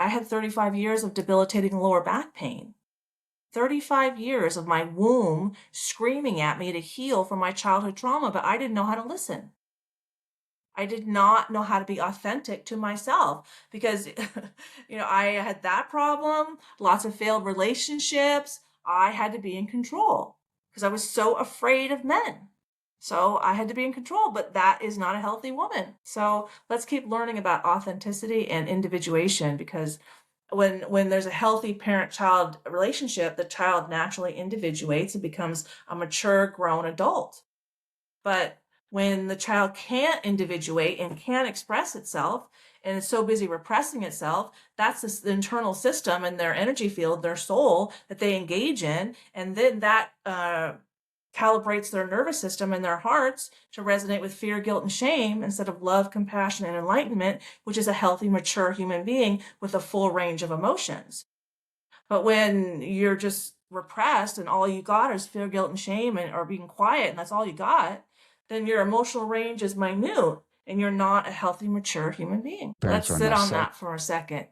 I had 35 years of debilitating lower back pain. 35 years of my womb screaming at me to heal from my childhood trauma, but I didn't know how to listen. I did not know how to be authentic to myself because, I had that problem, lots of failed relationships. I had to be in control because I was so afraid of men. So I had to be in control, but that is not a healthy woman. So let's keep learning about authenticity and individuation, because when there's a healthy parent-child relationship, the child naturally individuates and becomes a mature, grown adult. But when the child can't individuate and can't express itself and is so busy repressing itself, that's the internal system in their energy field, their soul, that they engage in. And then that calibrates their nervous system and their hearts to resonate with fear, guilt, and shame instead of love, compassion, and enlightenment, which is a healthy, mature human being with a full range of emotions. But when you're just repressed and all you got is fear, guilt, and shame, or being quiet, and that's all you got, then your emotional range is minute and you're not a healthy, mature human being. Parents Let's are sit not on safe. that for a second.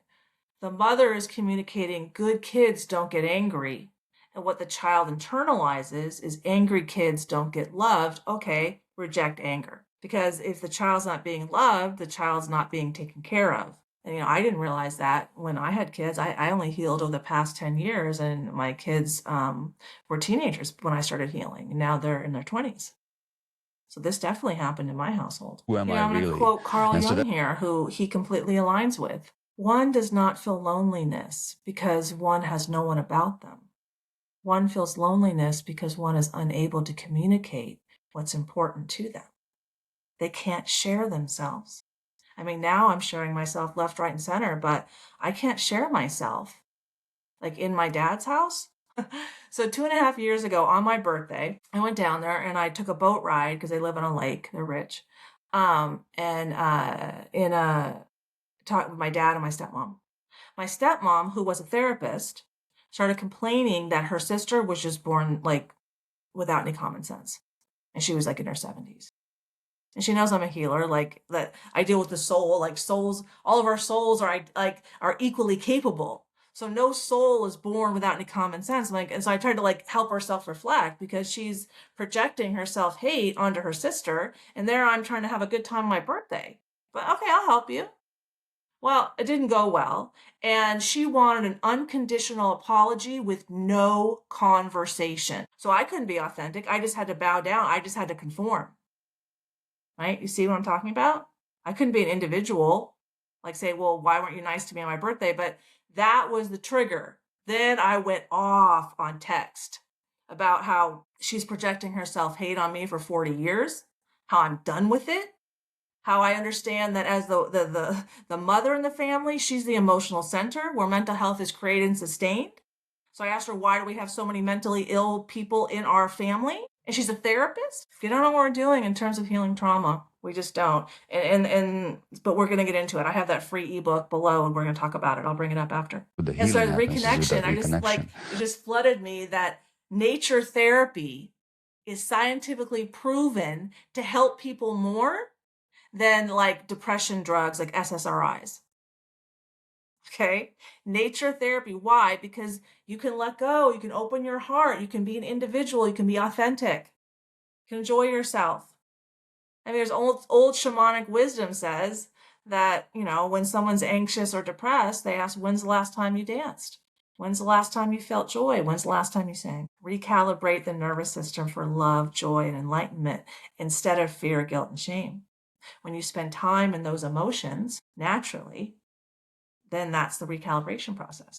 The mother is communicating good kids don't get angry. And what the child internalizes is angry kids don't get loved. Okay, reject anger. Because if the child's not being loved, the child's not being taken care of. And I didn't realize that when I had kids. I only healed over the past 10 years, and my kids were teenagers when I started healing. And now they're in their 20s. So this definitely happened in my household. Who am I I'm going to really? quote Carl And so Jung here, who he completely aligns with. One does not feel loneliness because one has no one about them. One feels loneliness because one is unable to communicate what's important to them. They can't share themselves. Now I'm sharing myself left, right, and center, but I can't share myself. Like in my dad's house. So 2.5 years ago on my birthday, I went down there and I took a boat ride because they live on a lake. They're rich. And in a talk with my dad and my stepmom. My stepmom, who was a therapist, started complaining that her sister was just born like without any common sense. And she was like in her 70s. And she knows I'm a healer, like that I deal with the soul, like souls, all of our souls are equally capable. So no soul is born without any common sense. And so I tried to help her self-reflect because she's projecting her self-hate onto her sister. And there I'm trying to have a good time on my birthday. But okay, I'll help you. Well, it didn't go well. And she wanted an unconditional apology with no conversation. So I couldn't be authentic. I just had to bow down. I just had to conform. Right? You see what I'm talking about? I couldn't be an individual, like say, well, why weren't you nice to me on my birthday? But that was the trigger. Then I went off on text about how she's projecting her self-hate on me for 40 years, how I'm done with it, how I understand that as the mother in the family, she's the emotional center where mental health is created and sustained. So I asked her, why do we have so many mentally ill people in our family? And she's a therapist. We don't know what we're doing in terms of healing trauma. We just don't. But we're going to get into it. I have that free ebook below and we're going to talk about it. I'll bring it up after. The And so healing the happens is with reconnection, that reconnection. it just flooded me that nature therapy is scientifically proven to help people more than depression drugs like SSRIs. Okay. Nature therapy. Why? Because you can let go. You can open your heart. You can be an individual. You can be authentic. You can enjoy yourself. There's old shamanic wisdom says that, when someone's anxious or depressed, they ask, when's the last time you danced? When's the last time you felt joy? When's the last time you sang? Recalibrate the nervous system for love, joy, and enlightenment instead of fear, guilt, and shame. When you spend time in those emotions naturally, then that's the recalibration process.